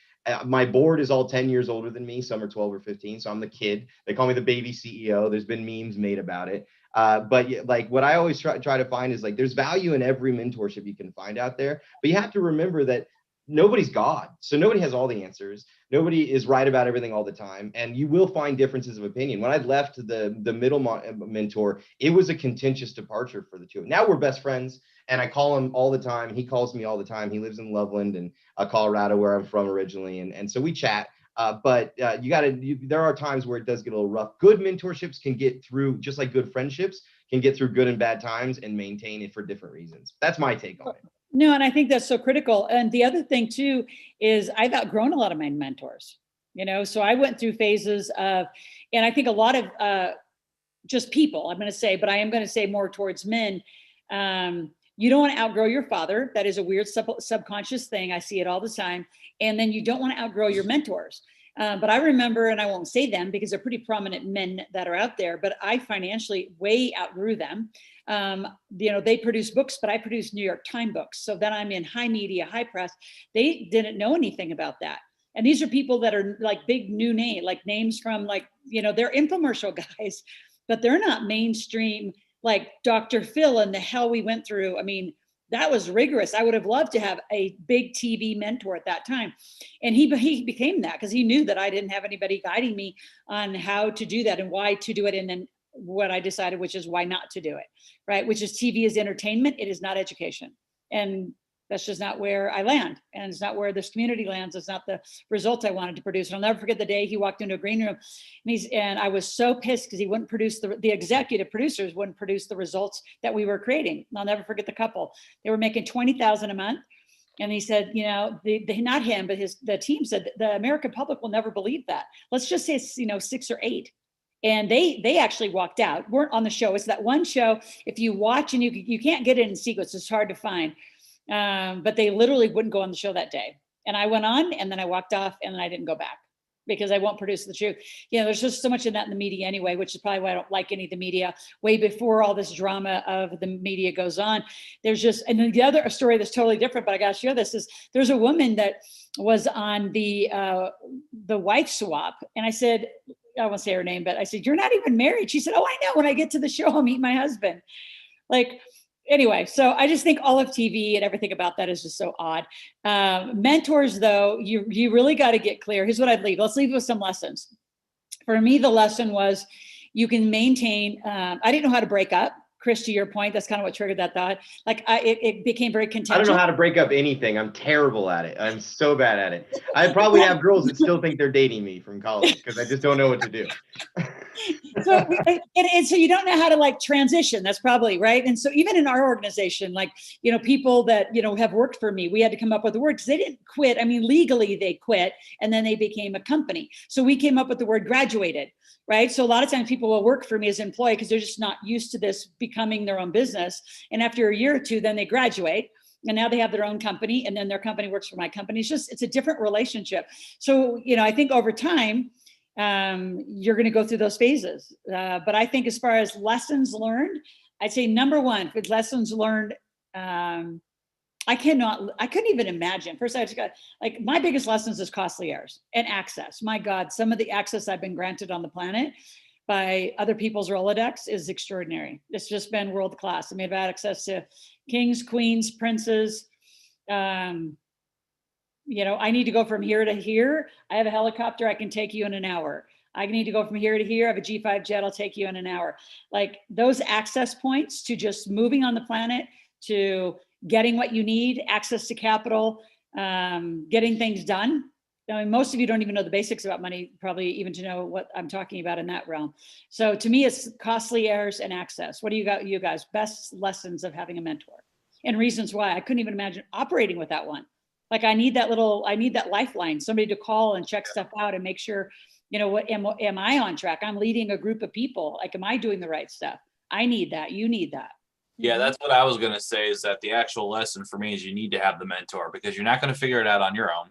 my board is all 10 years older than me. Some are 12 or 15. So I'm the kid. They call me the baby CEO. There's been memes made about it. But like what I always try to find is like, there's value in every mentorship you can find out there. But you have to remember that nobody's God. So nobody has all the answers. Nobody is right about everything all the time. And you will find differences of opinion. When I left the middle mentor, it was a contentious departure for the two. Now we're best friends, and I call him all the time. He calls me all the time. He lives in Loveland and Colorado, where I'm from originally. And so we chat. But there are times where it does get a little rough. Good mentorships can get through, just like good friendships can get through good and bad times and maintain it for different reasons. That's my take on it. No, and I think that's so critical. And the other thing too is I've outgrown a lot of my mentors, so I went through phases of, and I think a lot of just people, I'm going to say, but I am going to say more towards men. You don't want to outgrow your father. That is a weird subconscious thing. I see it all the time. And then you don't want to outgrow your mentors. But I remember, and I won't say them because they're pretty prominent men that are out there, but I financially way outgrew them. They produce books, but I produce New York Times books. So then I'm in high media, high press. They didn't know anything about that. And these are people that are like big new name, like names from they're infomercial guys, but they're not mainstream, like Dr. Phil and the hell we went through. I mean, that was rigorous. I would have loved to have a big TV mentor at that time. And he became that because he knew that I didn't have anybody guiding me on how to do that and why to do it. And then what I decided, which is why not to do it, right? Which is TV is entertainment. It is not education. And that's just not where I land. And it's not where this community lands. It's not the results I wanted to produce. And I'll never forget the day he walked into a green room and I was so pissed because he wouldn't produce the executive producers wouldn't produce the results that we were creating. And I'll never forget the couple. They were making $20,000 a month. And he said, not him, but the team said the American public will never believe that. Let's just say it's, 6 or 8. And they actually walked out, weren't on the show. It's that one show, if you watch and you can't get it in sequence, it's hard to find. But they literally wouldn't go on the show that day. And I went on and then I walked off and then I didn't go back because I won't produce the truth. There's just so much in that in the media anyway, which is probably why I don't like any of the media way before all this drama of the media goes on. There's just, and then the other story that's totally different, but I got to share this is there's a woman that was on the wife swap. And I said, I won't say her name, but I said, you're not even married. She said, oh, I know. When I get to the show, I'll meet my husband. Anyway, so I just think all of TV and everything about that is just so odd. Mentors, though, you really got to get clear. Here's what I'd leave. Let's leave with some lessons. For me, the lesson was you can maintain, I didn't know how to break up. Chris, to your point, that's kind of what triggered that thought. Like it became very contentious. I don't know how to break up anything. I'm terrible at it. I'm so bad at it. I probably have girls that still think they're dating me from college because I just don't know what to do. So, and so you don't know how to like transition. That's probably right. And so even in our organization, like, you know, people that, you know, have worked for me, we had to come up with a word because they didn't quit. I mean, legally they quit and then they became a company. So we came up with the word graduated. Right. So a lot of times people will work for me as an employee because they're just not used to this becoming their own business. And after a year or two, then they graduate and now they have their own company and then their company works for my company. It's a different relationship. So, you know, I think over time, you're going to go through those phases. But I think as far as lessons learned, I'd say number one, with lessons learned, I couldn't even imagine. First, I just got like my biggest lessons is costly errors and access. My God, some of the access I've been granted on the planet by other people's Rolodex is extraordinary. It's just been world class. I mean, I've had access to kings, queens, princes. You know, I need to go from here to here. I have a helicopter. I can take you in an hour. I need to go from here to here. I have a G5 jet. I'll take you in an hour. Like those access points to just moving on the planet, to getting what you need, access to capital, getting things done. I mean, most of you don't even know the basics about money, probably even to know what I'm talking about in that realm. So to me, it's costly errors and access. What do you got, you guys? Best lessons of having a mentor and reasons why. I couldn't even imagine operating without one. Like I need that lifeline, somebody to call and check stuff out and make sure, you know, what am I on track? I'm leading a group of people. Like, am I doing the right stuff? I need that. You need that. Yeah, that's what I was going to say, is that the actual lesson for me is you need to have the mentor, because you're not going to figure it out on your own.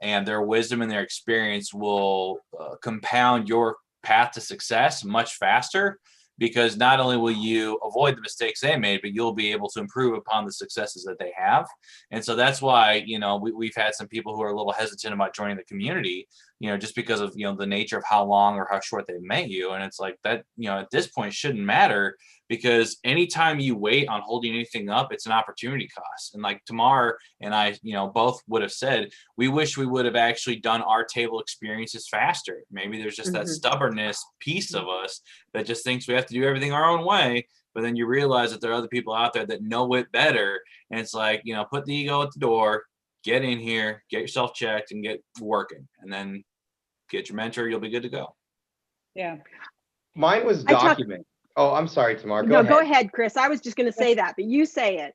And their wisdom and their experience will compound your path to success much faster, because not only will you avoid the mistakes they made, but you'll be able to improve upon the successes that they have. And so that's why, you know, we've had some people who are a little hesitant about joining the community, you know, just because of, you know, the nature of how long or how short they've met you. And it's like that, you know, at this point shouldn't matter, because anytime you wait on holding anything up, it's an opportunity cost. And like Tamar and I, you know, both would have said, we wish we would have actually done our table experiences faster. Maybe there's just that stubbornness piece of us that just thinks we have to do everything our own way. But then you realize that there are other people out there that know it better. And it's like, you know, put the ego at the door, get in here, get yourself checked and get working, and then get your mentor. You'll be good to go. Yeah. Mine was document. Oh, I'm sorry, Tamar. No, go ahead, Chris. I was just going to say that, but you say it.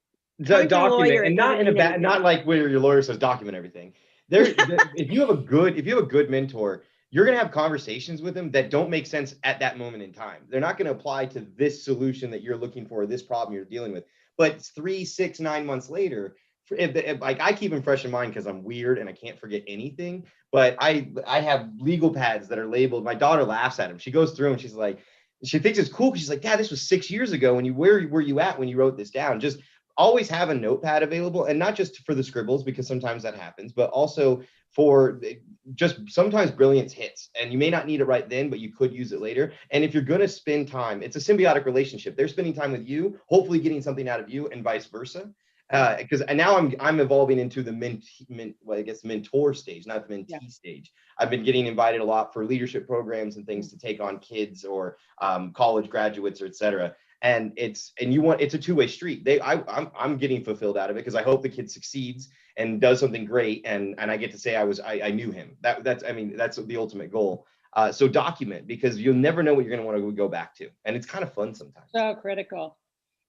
Document, and not in a bad, not like where your lawyer says document everything. If you have a good mentor, you're going to have conversations with them that don't make sense at that moment in time. They're not going to apply to this solution that you're looking for, this problem you're dealing with. But 3, 6, 9 months later, like I keep them fresh in mind because I'm weird and I can't forget anything. But I have legal pads that are labeled. My daughter laughs at them. She goes through and she's like, she thinks it's cool because she's like, Dad, this was 6 years ago. Where were you at when you wrote this down? Just always have a notepad available, and not just for the scribbles, because sometimes that happens, but also for just sometimes brilliance hits, and you may not need it right then, but you could use it later. And if you're going to spend time, it's a symbiotic relationship. They're spending time with you, hopefully getting something out of you, and vice versa. Because now I'm evolving into the mentor stage, not the mentee stage. I've been getting invited a lot for leadership programs and things to take on kids or college graduates, or et cetera. And it's a two-way street. I'm getting fulfilled out of it because I hope the kid succeeds and does something great, and I get to say I knew him. That's the ultimate goal. So document, because you'll never know what you're going to want to go back to, and it's kind of fun sometimes. So critical.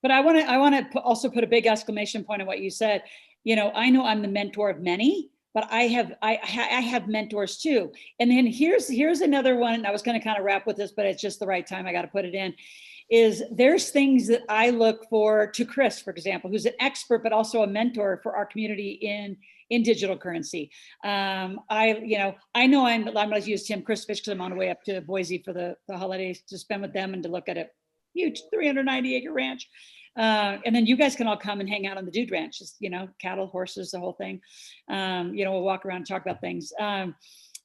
But I want to also put a big exclamation point on what you said. You know I'm the mentor of many, but I have mentors too. And then here's another one. I was going to kind of wrap with this, but it's just the right time. I got to put it in. Is there's things that I look for to Chris, for example, who's an expert, but also a mentor for our community in digital currency. I know I'm going to use Tim Chris Fish because I'm on the way up to Boise for the holidays to spend with them and to look at a huge 390-acre ranch. And then you guys can all come and hang out on the Dude Ranch, just, cattle, horses, the whole thing. We'll walk around and talk about things.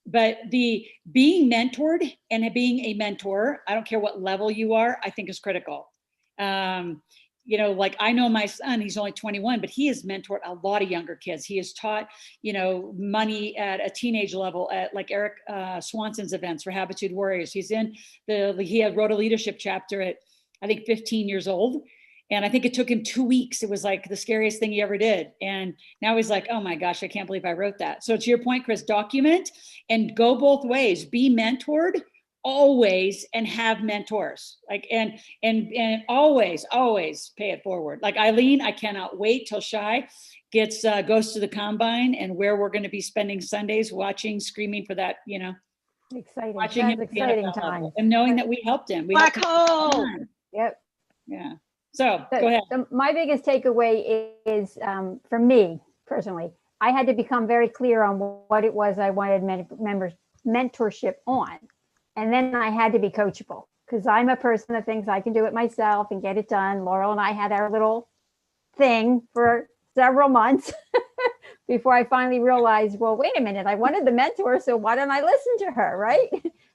But the being mentored and being a mentor, I don't care what level you are, I think is critical. you know, like I know my son, he's only 21, but he has mentored a lot of younger kids. He has taught, you know, money at a teenage level at like Eric Swanson's events for Habitude Warriors. He wrote a leadership chapter at, I think, 15 years old. And I think it took him 2 weeks. It was like the scariest thing he ever did. And now he's like, oh my gosh, I can't believe I wrote that. So to your point, Chris, document and go both ways. Be mentored always and have mentors. Like, and always pay it forward. Like Eileen, I cannot wait till Shy goes to the combine, and where we're going to be spending Sundays watching, screaming for that, you know, Exciting. watching That's him at the exciting NFL time. level, and knowing that we helped him. Black hole. Yep. Yeah. So go ahead. My biggest takeaway is, for me personally, I had to become very clear on what it was I wanted mentorship on. And then I had to be coachable, because I'm a person that thinks I can do it myself and get it done. Laurel and I had our little thing for several months before I finally realized, well, wait a minute, I wanted the mentor, so why don't I listen to her, right?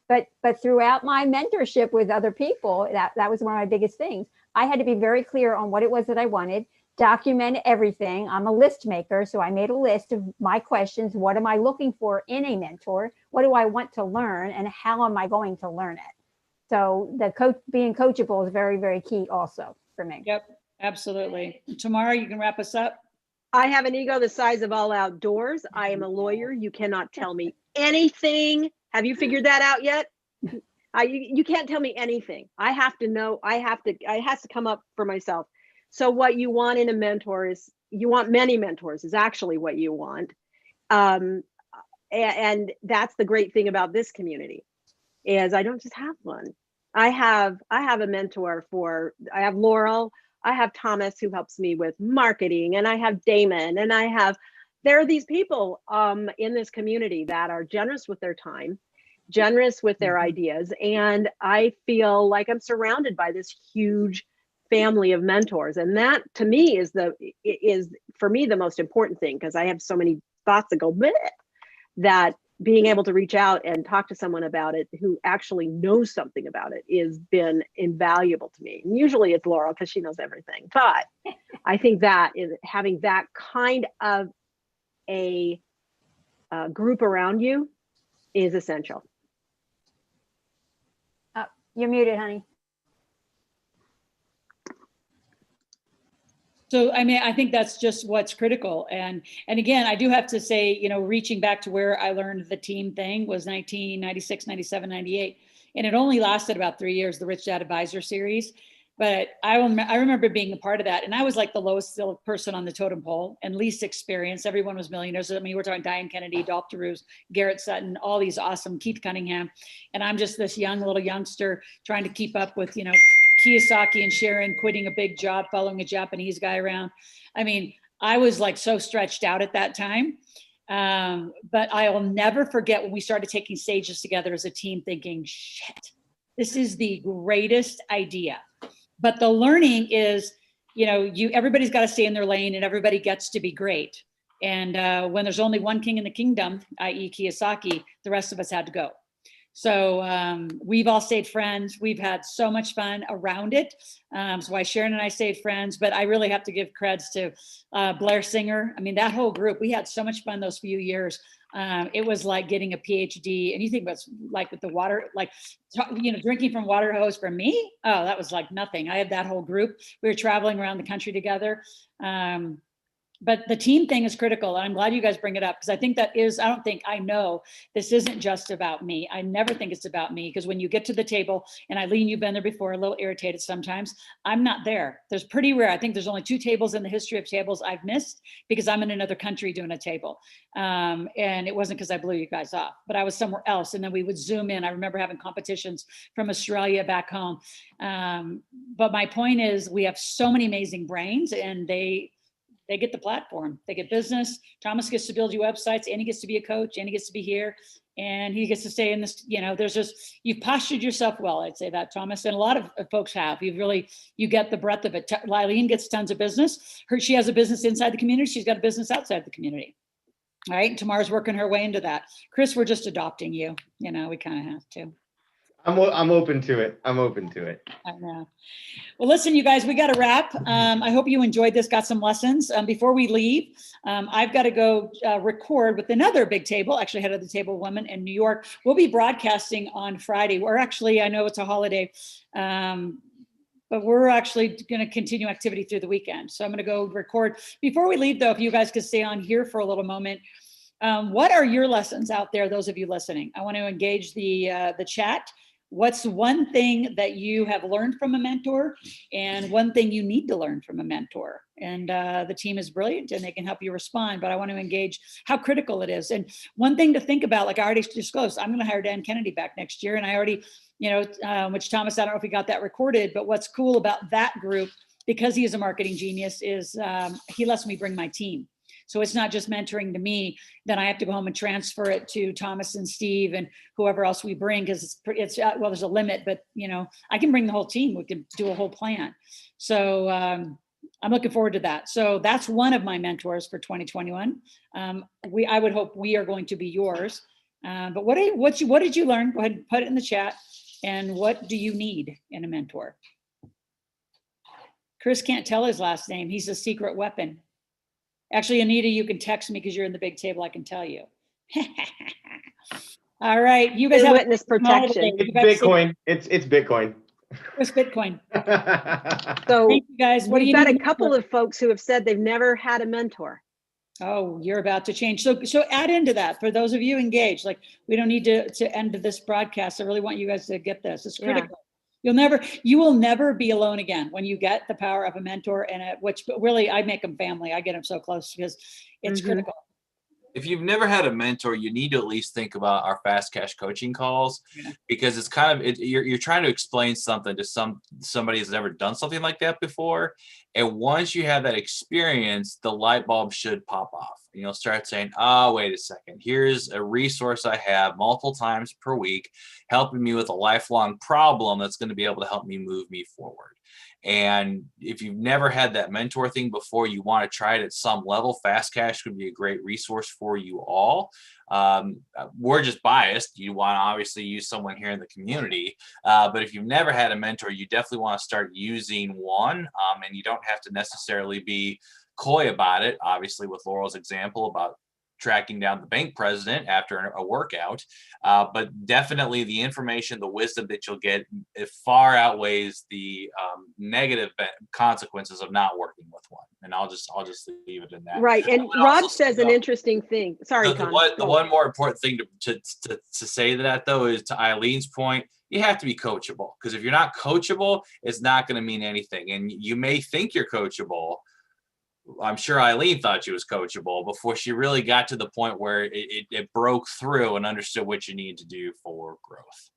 But throughout my mentorship with other people, that was one of my biggest things. I had to be very clear on what it was that I wanted, document everything. I'm a list maker, so I made a list of my questions. What am I looking for in a mentor? What do I want to learn, and how am I going to learn it? So being coachable is very, very key also for me. Yep, absolutely. Tomorrow you can wrap us up. I have an ego the size of all outdoors. I am a lawyer. You cannot tell me anything. Have you figured that out yet? You can't tell me anything. I have to know. It has to come up for myself. So what you want in a mentor is, you want many mentors is actually what you want. And that's the great thing about this community, is I don't just have one. I have a mentor I have Laurel, I have Thomas, who helps me with marketing, and I have Damon, and there are these people in this community that are generous with their time, generous with their ideas. And I feel like I'm surrounded by this huge family of mentors. And that to me is for me the most important thing, because I have so many thoughts that go bleh, that being able to reach out and talk to someone about it who actually knows something about it has been invaluable to me. And usually it's Laurel, because she knows everything. But I think that is having that kind of a group around you is essential. You're muted, honey. So, I mean, I think that's just what's critical. And again, I do have to say, you know, reaching back to where I learned the team thing was 1996, 97, 98. And it only lasted about 3 years, the Rich Dad Advisor series. But I remember being a part of that. And I was like the lowest person on the totem pole and least experienced. Everyone was millionaires. I mean, we're talking Diane Kennedy, Dolph DeRose, Garrett Sutton, all these awesome, Keith Cunningham. And I'm just this little youngster trying to keep up with, you know, Kiyosaki and Sharon quitting a big job, following a Japanese guy around. I mean, I was like so stretched out at that time. But I'll never forget when we started taking stages together as a team, thinking, shit, this is the greatest idea. But the learning is, you know, everybody's got to stay in their lane, and everybody gets to be great. And when there's only one king in the kingdom, i.e. Kiyosaki, the rest of us had to go. So we've all stayed friends. We've had so much fun around it. So why Sharon and I stayed friends, but I really have to give creds to Blair Singer. I mean, that whole group, we had so much fun those few years. It was like getting a PhD, and you think about like with the water, like, you know, drinking from water hose for me. Oh, that was like nothing. I had that whole group. We were traveling around the country together. But the team thing is critical. And I'm glad you guys bring it up, because I think I know this isn't just about me. I never think it's about me, because when you get to the table, and Eileen, you've been there before, a little irritated sometimes, I'm not there. There's pretty rare. I think there's only 2 tables in the history of tables I've missed, because I'm in another country doing a table. And it wasn't because I blew you guys off, but I was somewhere else. And then we would zoom in. I remember having competitions from Australia back home. But my point is, we have so many amazing brains, and they get the platform, they get business. Thomas gets to build you websites, and he gets to be a coach, and he gets to be here, and he gets to stay in this, you know, you've postured yourself well, I'd say that, Thomas. And a lot of folks have, you get the breadth of it. Eileen gets tons of business. She has a business inside the community. She's got a business outside the community. All right. And Tamara's working her way into that. Chris, we're just adopting you. You know, we kind of have to. I'm open to it. I'm open to it. I know. Well, listen, you guys, we got to wrap. I hope you enjoyed this, got some lessons. Before we leave, I've got to go record with another big table, actually head of the table woman in New York. We'll be broadcasting on Friday. We're actually, I know it's a holiday, but we're actually going to continue activity through the weekend. So I'm going to go record. Before we leave, though, if you guys could stay on here for a little moment, what are your lessons out there, those of you listening? I want to engage the chat. What's one thing that you have learned from a mentor and one thing you need to learn from a mentor? And the team is brilliant and they can help you respond, but I want to engage how critical it is. And one thing to think about, like I already disclosed, I'm going to hire Dan Kennedy back next year. And I already, which Thomas, I don't know if we got that recorded, but what's cool about that group, because he is a marketing genius, is he lets me bring my team. So it's not just mentoring to me, then I have to go home and transfer it to Thomas and Steve and whoever else we bring, because it's well, there's a limit, but I can bring the whole team. We can do a whole plan. So I'm looking forward to that. So that's one of my mentors for 2021. I would hope we are going to be yours. But what did you learn? Go ahead and put it in the chat. And what do you need in a mentor? Chris can't tell his last name. He's a secret weapon. Actually, Anita, you can text me because you're in the big table. I can tell you. All right, you guys have witness protection. It's Bitcoin. It's Bitcoin. It's Bitcoin. So thank you guys. What do we've you got need a couple of folks who have said they've never had a mentor. Oh, you're about to change. So add into that for those of you engaged. Like, we don't need to end this broadcast. I really want you guys to get this. It's critical. Yeah. You will never be alone again when you get the power of a mentor, and which really I make them family. I get them so close because it's critical. If you've never had a mentor, you need to at least think about our fast cash coaching calls, because it's kind of you're trying to explain something to somebody who's never done something like that before. And once you have that experience, the light bulb should pop off. And you'll start saying, oh, wait a second, here's a resource I have multiple times per week, helping me with a lifelong problem that's going to be able to help me move me forward. And if you've never had that mentor thing before, you want to try it at some level, Fast Cash could be a great resource for you all. We're just biased. You want to obviously use someone here in the community. But if you've never had a mentor, you definitely want to start using one. And you don't have to necessarily be coy about it. Obviously, with Laurel's example about tracking down the bank president after a workout, but definitely the information, the wisdom that you'll get, it far outweighs the negative consequences of not working with one. And I'll just leave it in that. Right. And Rob says an interesting thing. Sorry, the one more important thing to say to that, though, is to Eileen's point, you have to be coachable, because if you're not coachable, it's not going to mean anything. And you may think you're coachable. I'm sure Eileen thought she was coachable before she really got to the point where it broke through and understood what you need to do for growth.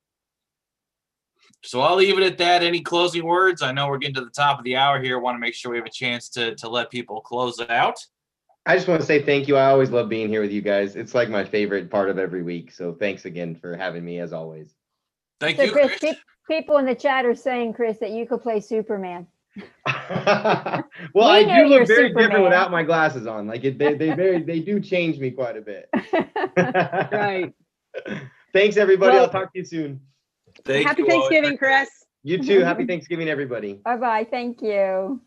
So I'll leave it at that. Any closing words? I know we're getting to the top of the hour here. I want to make sure we have a chance to let people close it out. I just want to say thank you. I always love being here with you guys. It's like my favorite part of every week. So thanks again for having me, as always. Thank you, Chris. People in the chat are saying, Chris, that you could play Superman. Well, I do look very different without my glasses on. Like they do change me quite a bit. Right. Thanks, everybody. I'll talk to you soon. Happy Thanksgiving, Chris. You too. Happy Thanksgiving, everybody. Bye-bye. Thank you.